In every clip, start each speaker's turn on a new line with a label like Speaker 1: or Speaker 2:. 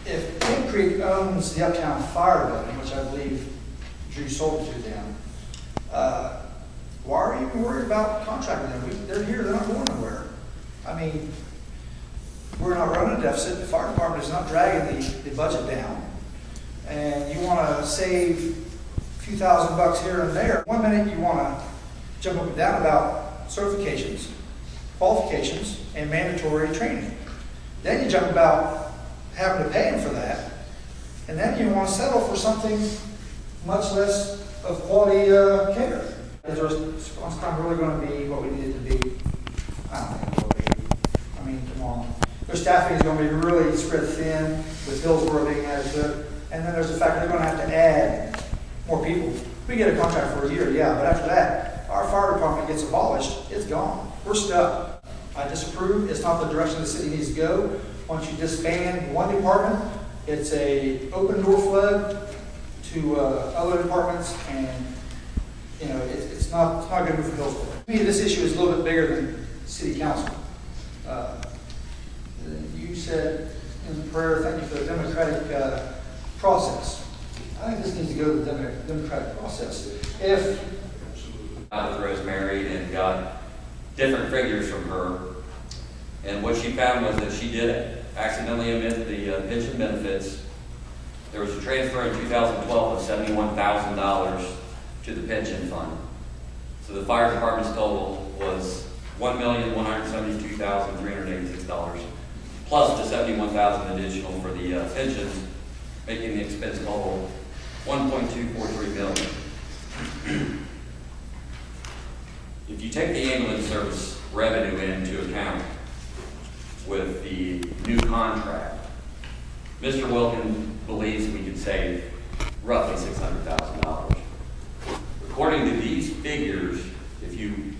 Speaker 1: if Pink Creek owns the Uptown Fire Building, which I believe Drew sold to them, why are you worried about contracting them? They're here, they're not going nowhere. I mean, we're not running a deficit, the fire department is not dragging the budget down, and you want to save a few $1,000 here and there. One minute you want to jump up and down about certifications, qualifications, and mandatory training. Then you jump about having to pay them for that, and then you want to settle for something much less of quality care. Is our response time really going to be what we need it to be? I don't think it will be. I mean, come on. Their staffing is going to be really spread thin with Hillsboro being added to it. And then there's the fact they're going to have to add more people. We get a contract for a year, yeah, but after that, our fire department gets abolished, it's gone. We're stuck. I disapprove. It's not the direction the city needs to go. Once you disband one department, it's a open door flood to other departments, and you know it's not good for Hillsboro. To me, this issue is a little bit bigger than city council. You said in the prayer, thank you for the democratic process. I think this needs to go to the democratic process. If
Speaker 2: I was Rosemary and got different figures from her, and what she found was that she did accidentally omit the pension benefits. There was a transfer in 2012 of $71,000 to the pension fund. So the fire department's total was $1,172,386 plus the $71,000 additional for the pensions, making the expense total $1.243 million. If you take the ambulance service revenue into account with the new contract, Mr. Wilkin believes we could save roughly $600,000. According to these figures, if you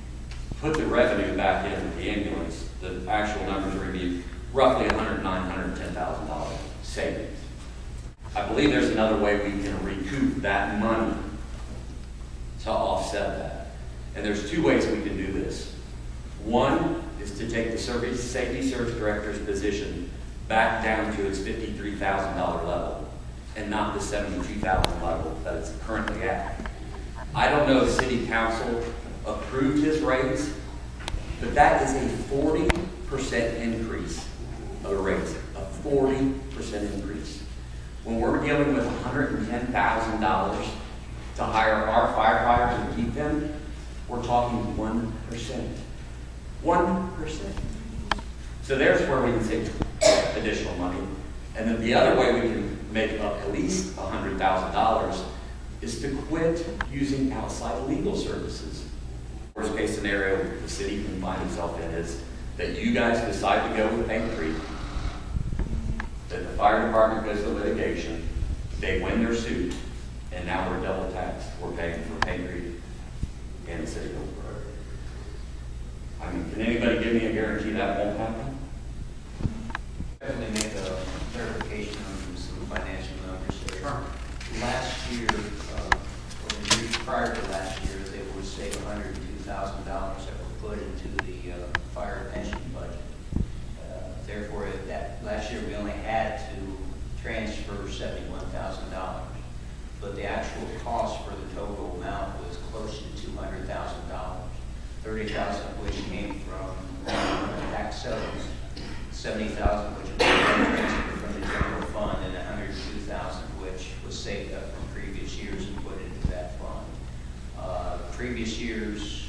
Speaker 2: put the revenue back into the ambulance, the actual numbers are going to be roughly $110,000 savings. I believe there's another way we can recoup that money to offset that. And there's two ways we can do this. One is to take the safety service director's position back down to its $53,000 level and not the $72,000 level that it's currently at. I don't know if city council approved his raise, but that is a 40% increase of a raise, a 40% increase. When we're dealing with $110,000 to hire our firefighters and keep them, we're talking 1%. 1%. So there's where we can save additional money. And then the other way we can make up at least $100,000 is to quit using outside legal services. Worst case scenario the city can find itself in is that you guys decide to go with Pink Creek, that the fire department goes to litigation, they win their suit, and now we're double taxed. We're paying for Pink Creek and the city of Hillsboro. I mean, can anybody give me a guarantee that won't happen?
Speaker 3: Definitely make a clarification on some financial numbers there. Sure. Last year, or the years prior to last year, they would save $102,000 that were put into the fire pension budget. Therefore, that last year we only had to transfer $71,000, but the actual cost for the total amount was close to $200,000, $30,000 of which came from tax settlements, $70,000 which was transferred from the general fund, and $102,000 which was saved up from previous years and put into that fund. Previous years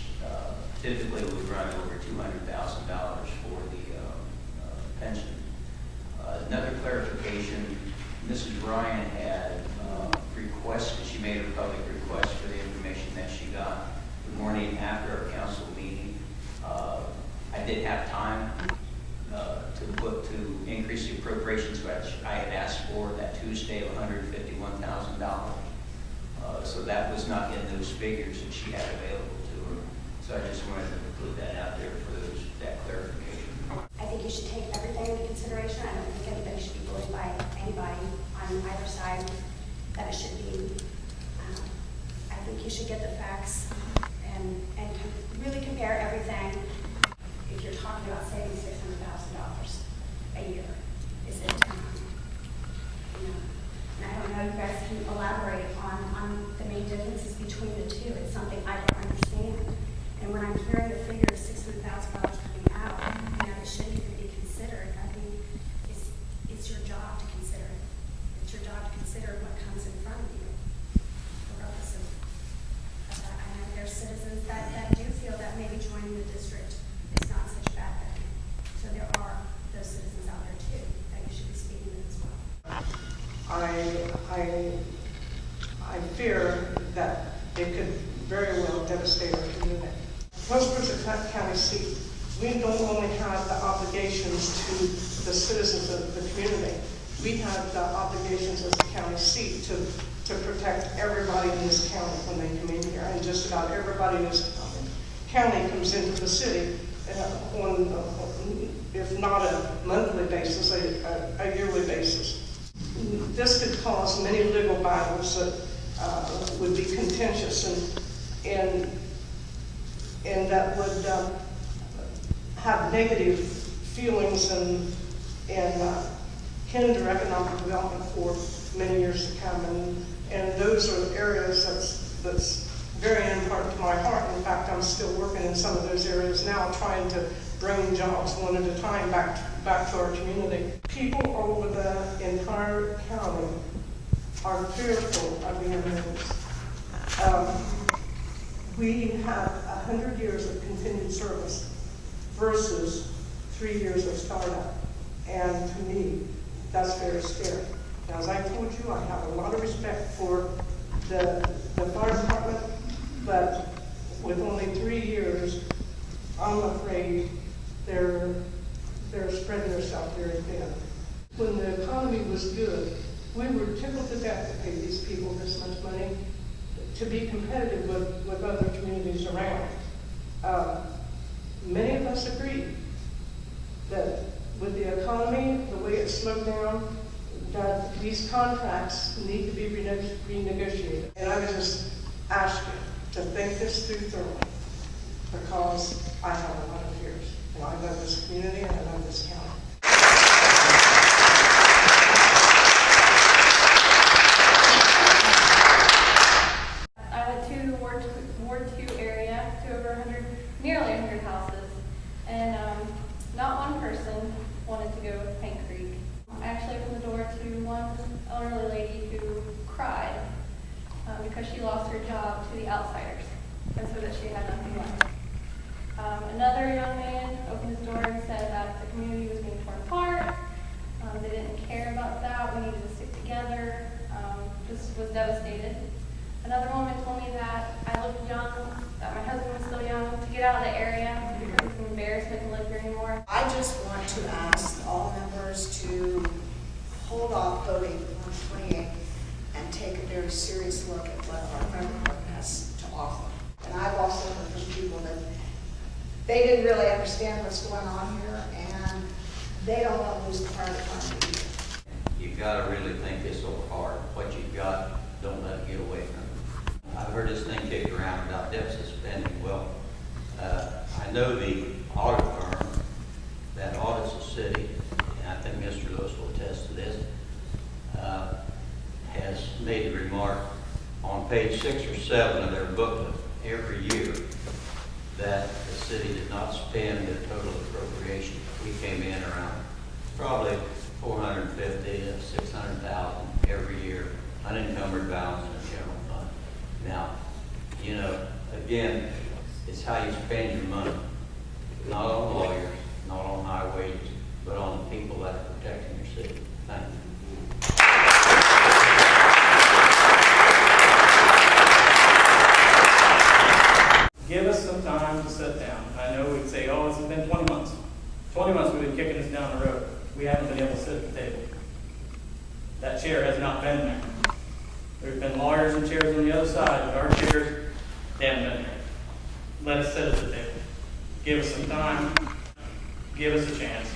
Speaker 3: typically would run over $200,000 for the pension. Another clarification, Mrs. Ryan had requested, she made a public request for the information that she got the morning after our council meeting. I did have time to increase the appropriations, which I had asked for that Tuesday of $151,000. So that was not in those figures that she had available to her. So I just wanted to put that out there for that clarification.
Speaker 4: I think you should take everything into consideration. I don't think anybody should be bullied by anybody on either side that it should be. I think you should get the facts and really compare everything. If you're talking about saving $600,000 a year, is it you guys can elaborate on the main differences between the two. It's something I don't understand. And when I'm hearing the figure of $600,000 coming out, it shouldn't even be considered. I mean, it's your job to consider it. It's your job to consider what comes in front of you, regardless of that. I know there's citizens that do feel that maybe joining the district is not such a bad thing. So there are those citizens out there too that you should be speaking with as well.
Speaker 5: I fear that it could very well devastate our community. Hillsboro's a county seat. We don't only have the obligations to the citizens of the community. We have the obligations as a county seat to protect everybody in this county when they come in here, and just about everybody in this county comes into the city on, if not a monthly basis, a yearly basis. This could cause many legal battles that would be contentious and that would have negative feelings and hinder economic development for many years to come. And those are areas that's very important to my heart. In fact, I'm still working in some of those areas now, trying to bring jobs one at a time back to our community. People over the entire county are fearful of the amendments. We have 100 years of continued service versus 3 years of startup. And to me, that's very scary. Now, as I told you, I have a lot of respect for the fire department, but with only 3 years, I'm afraid they're spreading themselves very thin. When the economy was good, we were tickled to death to pay these people this much money to be competitive with other communities around. Many of us agree that with the economy, the way it's slowed down, that these contracts need to be renegotiated. And I would just ask you to think this through thoroughly, because I have a lot of fears. And I love this community and I love this county.
Speaker 6: I went to Ward 2 area to over 100, nearly 100 houses, and not one person wanted to go with Paint Creek. I actually opened the door to one elderly lady who cried because she lost her job to the outsiders, and so that she had nothing left. Another young man opened his door and said that the community was being torn apart. They didn't care about that. We needed to stick together. Just was devastated. Another woman told me that I looked young, that my husband was still young, to get out of the area because it's an embarrassment to live here anymore.
Speaker 7: I just want to ask all members to hold off voting on the 28th and take a very serious look at what our fire department has to offer. And I've also heard from people that they didn't really understand what's going on here, and they don't want to lose the fire department either.
Speaker 3: You've got to really think this over hard. What you've got, don't let it get away from you. I've heard this thing kicked around about deficit spending. Well, I know the audit firm that audits the city, and I think Mr. Lewis will attest to this, has made the remark on page 6 or 7 of their booklet every year that the city did not spend their total appropriation. We came in around probably $450,000 to $600,000 every year, unencumbered balance in the general fund. Now, again, it's how you spend your money, not on lawyers, not on high wages, but on the people that are protecting your city. Thank you.
Speaker 8: Give us some time to sit down. I know we'd say, oh, it's been 20 months. 20 months we've been kicking this down the road. We haven't been able to sit at the table. That chair has not been there. There's been lawyers and chairs on the other side, but our chairs, they haven't been there. Let us sit at the table. Give us some time. Give us a chance.